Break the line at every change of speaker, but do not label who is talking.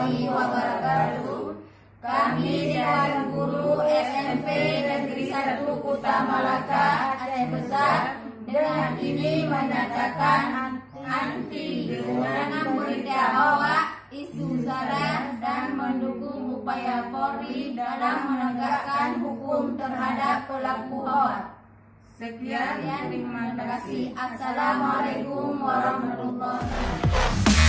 warahmatullahi wabarakatuh. Kami Dewan Guru SMP Negeri 1 Kuta Malaka Aceh Besar dengan ini menyatakan anti dengan memberita hoax, isu sara dan mendukung upaya Polri dalam menegakkan hukum terhadap pelaku hoax.
Sekian, terima kasih.
Assalamualaikum warahmatullahi wabarakatuh.